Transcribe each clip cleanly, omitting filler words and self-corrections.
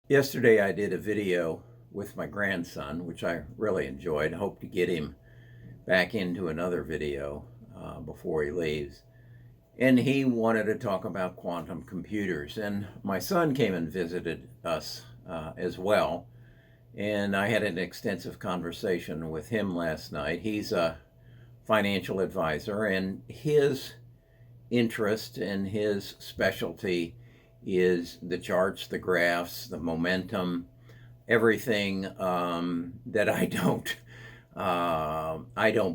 Yesterday I did a video with my grandson, which I really enjoyed. I hope to get him back into another video before he leaves. And he wanted to talk about quantum computers. And my son came and visited us as well. And I had an extensive conversation with him last night. He's a financial advisor, and his interest and his specialty is the charts, the graphs, the momentum, everything that I don't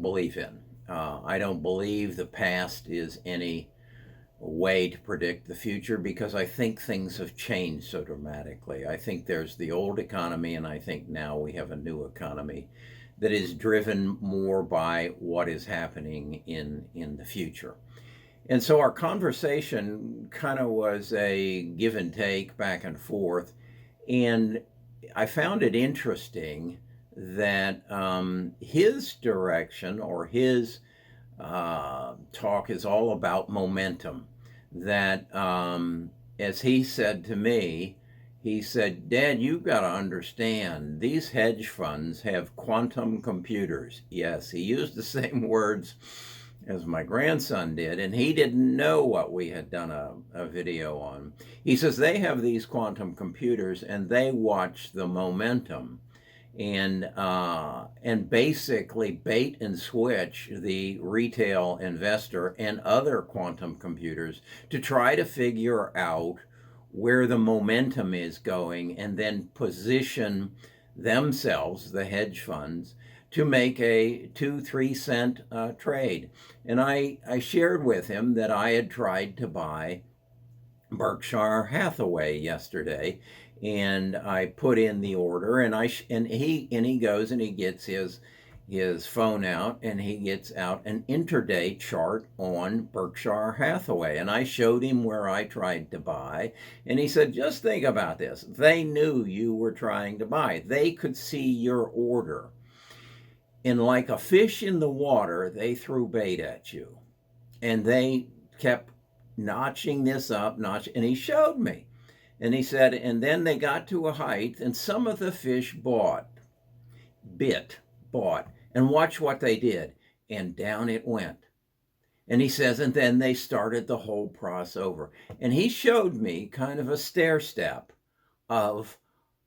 believe in. I don't believe the past is any way to predict the future because I think things have changed so dramatically. I think there's the old economy, and I think now we have a new economy that is driven more by what is happening in the future. And so our conversation kind of was a give and take back and forth. And I found it interesting that his direction or his talk is all about momentum. That, as he said to me, he said, "Dad, you've got to understand, these hedge funds have quantum computers." Yes, he used the same words as my grandson did, and he didn't know what we had done a video on. He says they have these quantum computers and they watch the momentum and basically bait and switch the retail investor and other quantum computers to try to figure out where the momentum is going and then position themselves, the hedge funds, to make a 2-3 cent trade. And I shared with him that I had tried to buy Berkshire Hathaway yesterday, and I put in the order, and he goes and he gets his phone out and he gets out an intraday chart on Berkshire Hathaway, and I showed him where I tried to buy, and he said, "Just think about this. They knew you were trying to buy. They could see your order. And like a fish in the water, they threw bait at you." And they kept notching this up, and he showed me. And he said, and then they got to a height, and some of the fish bought, and watch what they did. And down it went. And he says, and then they started the whole process over. And he showed me kind of a stair step of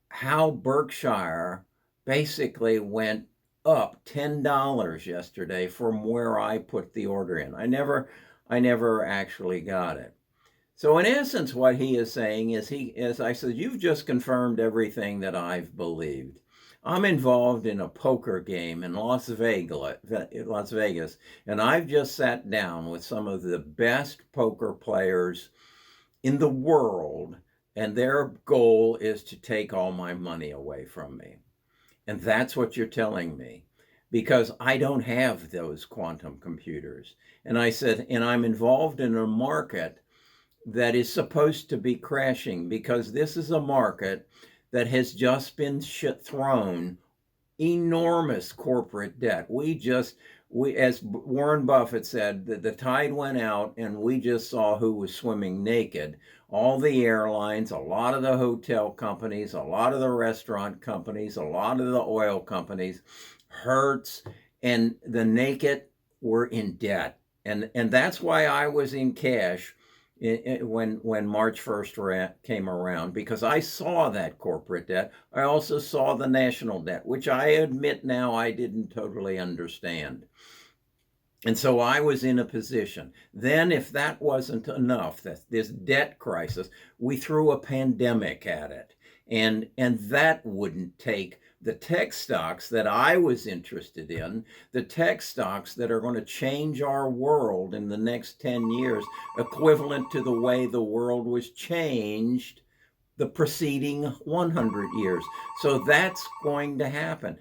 how Berkshire basically went up $10 yesterday from where I put the order in. I never actually got it. So in essence, what he is saying is as I said, you've just confirmed everything that I've believed. I'm involved in a poker game in Las Vegas, and I've just sat down with some of the best poker players in the world, and their goal is to take all my money away from me. And that's what you're telling me, because I don't have those quantum computers. And I said, and I'm involved in a market that is supposed to be crashing, because this is a market that has just been thrown enormous corporate debt. As Warren Buffett said, the tide went out and we just saw who was swimming naked. All the airlines, a lot of the hotel companies, a lot of the restaurant companies, a lot of the oil companies, Hertz, and the naked were in debt. And that's why I was in cash when March 1st came around, because I saw that corporate debt. I also saw the national debt, which I admit now I didn't totally understand. And so I was in a position. Then, if that wasn't enough, that this debt crisis, we threw a pandemic at it. And that wouldn't take the tech stocks that I was interested in, the tech stocks that are going to change our world in the next 10 years, equivalent to the way the world was changed the preceding 100 years. So that's going to happen.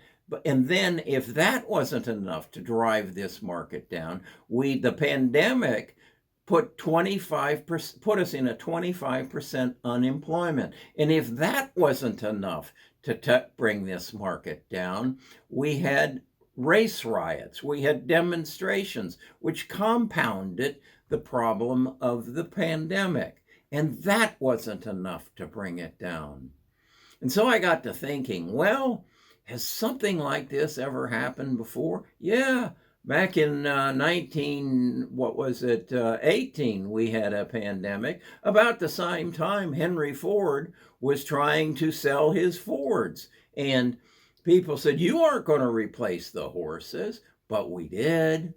And then if that wasn't enough to drive this market down, the pandemic put us in a 25% unemployment. And if that wasn't enough to bring this market down, we had race riots, we had demonstrations, which compounded the problem of the pandemic. And that wasn't enough to bring it down. And so I got to thinking, well, has something like this ever happened before? Yeah, back in 18, we had a pandemic. About the same time, Henry Ford was trying to sell his Fords. And people said, you aren't going to replace the horses, but we did.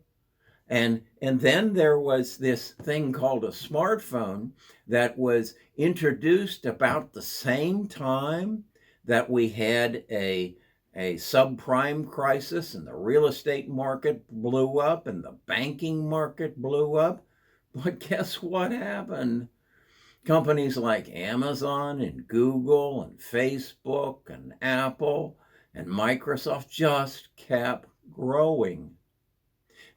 And then there was this thing called a smartphone that was introduced about the same time that we had a subprime crisis, and the real estate market blew up and the banking market blew up. But guess what happened? Companies like Amazon and Google and Facebook and Apple and Microsoft just kept growing,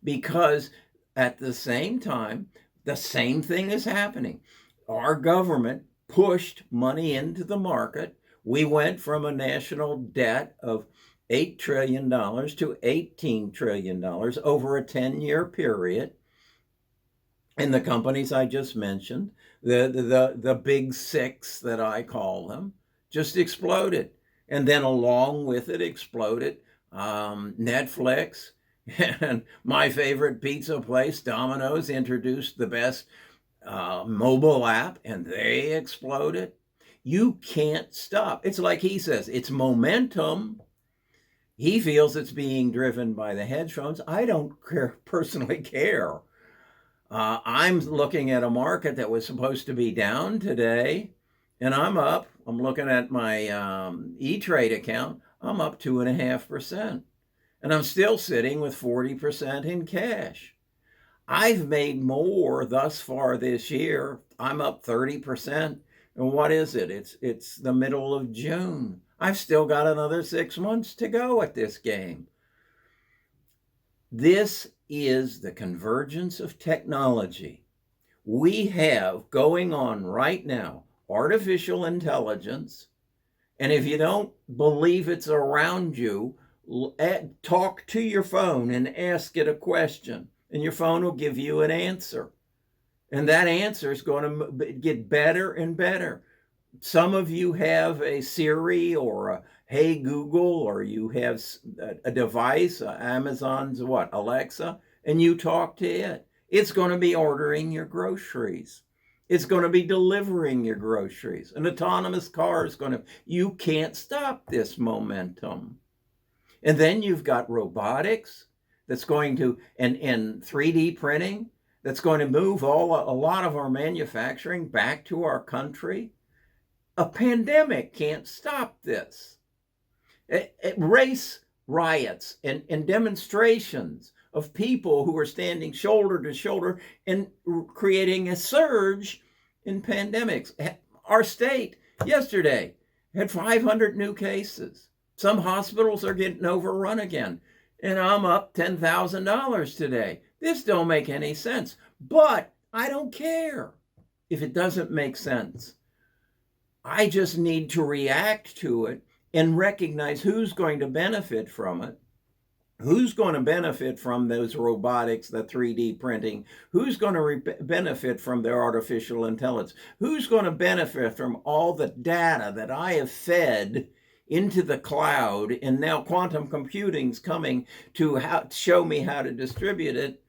because at the same time, the same thing is happening. Our government pushed money into the market. We went from a national debt of $8 trillion to $18 trillion over a 10-year period. And the companies I just mentioned, the big six that I call them, just exploded. And then along with it exploded Netflix, and my favorite pizza place, Dominos, introduced the best mobile app, and they exploded. You can't stop. It's like he says, it's momentum. He feels it's being driven by the hedge funds. I don't personally care. I'm looking at a market that was supposed to be down today, and I'm up. I'm looking at my E-Trade account. I'm up 2.5%. And I'm still sitting with 40% in cash. I've made more thus far this year. I'm up 30%. And what is it? It's the middle of June. I've still got another 6 months to go at this game. This is the convergence of technology. We have going on right now artificial intelligence. And if you don't believe it's around you, talk to your phone and ask it a question, and your phone will give you an answer. And that answer is going to get better and better. Some of you have a Siri or a Hey Google, or you have a device, Amazon's Alexa, and you talk to it. It's going to be ordering your groceries. It's going to be delivering your groceries. An autonomous car is going to, you can't stop this momentum. And then you've got robotics that's going to, and 3D printing that's going to move a lot of our manufacturing back to our country. A pandemic can't stop this. Race riots and demonstrations of people who are standing shoulder to shoulder and creating a surge in pandemics. Our state yesterday had 500 new cases. Some hospitals are getting overrun again. And I'm up $10,000 today. This don't make any sense. But I don't care if it doesn't make sense. I just need to react to it and recognize who's going to benefit from it. Who's going to benefit from those robotics, the 3D printing? Who's going to benefit from their artificial intelligence? Who's going to benefit from all the data that I have fed into the cloud, and now quantum computing's coming to show me how to distribute it?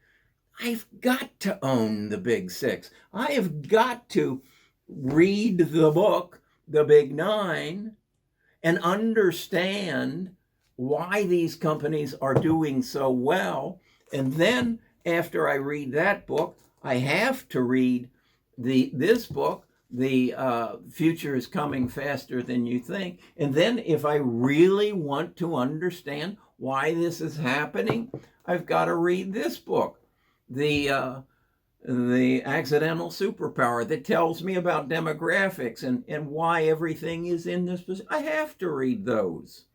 I've got to own the big six. I have got to read the book, The Big Nine, and understand why these companies are doing so well. And then after I read that book, I have to read this book, The Future is Coming Faster Than You Think. And then if I really want to understand why this is happening, I've got to read this book, The Accidental Superpower, that tells me about demographics and why everything is in this position. I have to read those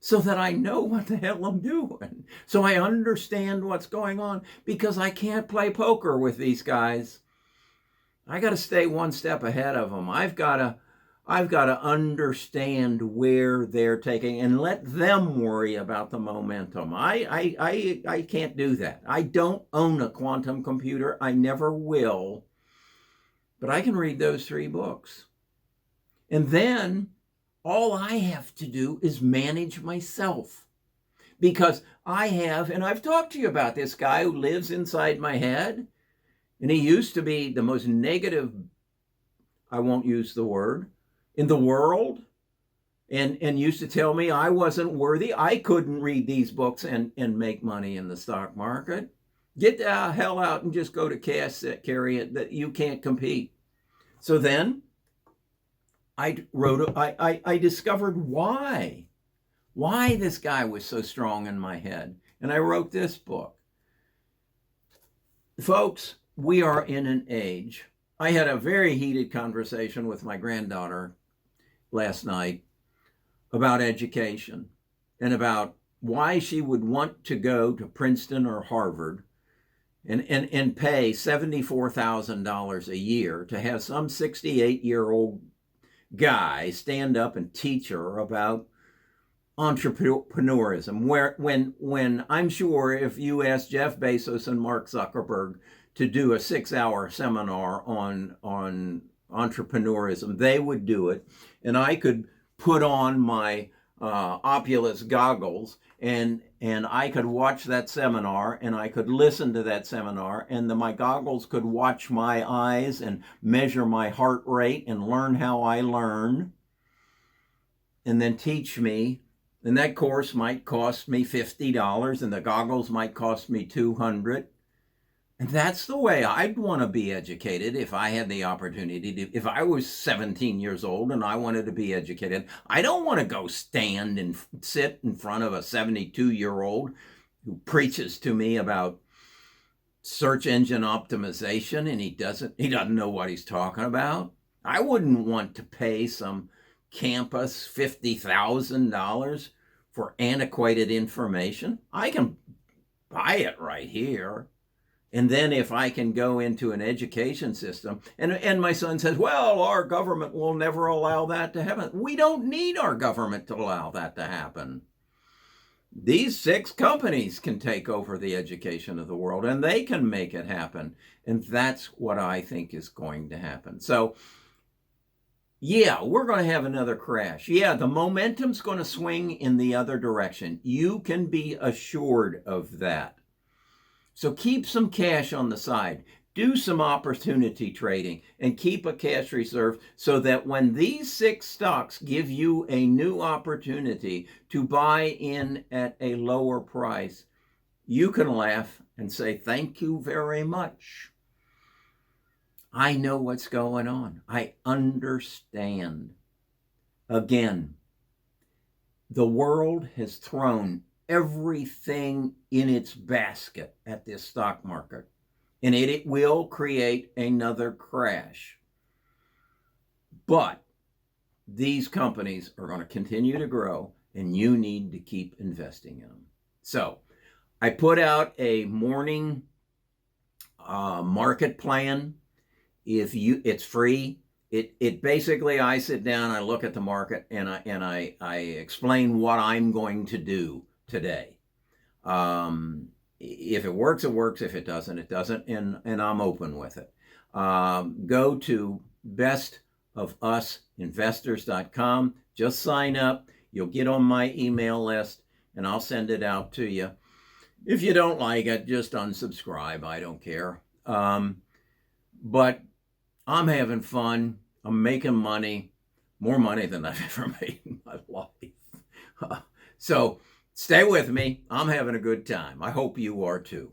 so that I know what the hell I'm doing, so I understand what's going on, because I can't play poker with these guys. I got to stay one step ahead of them. I've got to understand where they're taking, and let them worry about the momentum. I can't do that. I don't own a quantum computer. I never will. But I can read those 3 books. And then All I have to do is manage myself. Because I have, and I've talked to you about this guy who lives inside my head, and he used to be the most negative, I won't use the word, in the world, and used to tell me I wasn't worthy. I couldn't read these books and make money in the stock market. Get the hell out and just go to cash carry it, that you can't compete. So then I discovered why this guy was so strong in my head. And I wrote this book. Folks, we are in an age. I had a very heated conversation with my granddaughter last night about education and about why she would want to go to Princeton or Harvard and pay $74,000 a year to have some 68-year-old guy stand up and teach her about entrepreneurism, when I'm sure if you ask Jeff Bezos and Mark Zuckerberg to do a 6-hour seminar on entrepreneurism, they would do it, and I could put on my Oculus goggles and I could watch that seminar and I could listen to that seminar, and my goggles could watch my eyes and measure my heart rate and learn how I learn, and then teach me. And that course might cost me $50 and the goggles might cost me $200. And that's the way I'd want to be educated if I had the opportunity to. If I was 17 years old and I wanted to be educated, I don't want to go stand and sit in front of a 72-year-old who preaches to me about search engine optimization and he doesn't know what he's talking about. I wouldn't want to pay some campus $50,000 for antiquated information. I can buy it right here. And then if I can go into an education system, and my son says, well, our government will never allow that to happen. We don't need our government to allow that to happen. These 6 companies can take over the education of the world, and they can make it happen. And that's what I think is going to happen. So, yeah, we're going to have another crash. Yeah, the momentum's going to swing in the other direction. You can be assured of that. So keep some cash on the side. Do some opportunity trading and keep a cash reserve so that when these 6 stocks give you a new opportunity to buy in at a lower price, you can laugh and say, thank you very much. I know what's going on. I understand. Again, the world has thrown everything in its basket at this stock market, and it will create another crash. But these companies are going to continue to grow, and you need to keep investing in them. So I put out a morning market plan. It's free. It basically, I sit down, I look at the market, and I explain what I'm going to do today. If it works, it works. If it doesn't, it doesn't. And I'm open with it. Go to bestofusinvestors.com. Just sign up. You'll get on my email list, and I'll send it out to you. If you don't like it, just unsubscribe. I don't care. But I'm having fun. I'm making money, more money than I've ever made in my life. So stay with me. I'm having a good time. I hope you are too.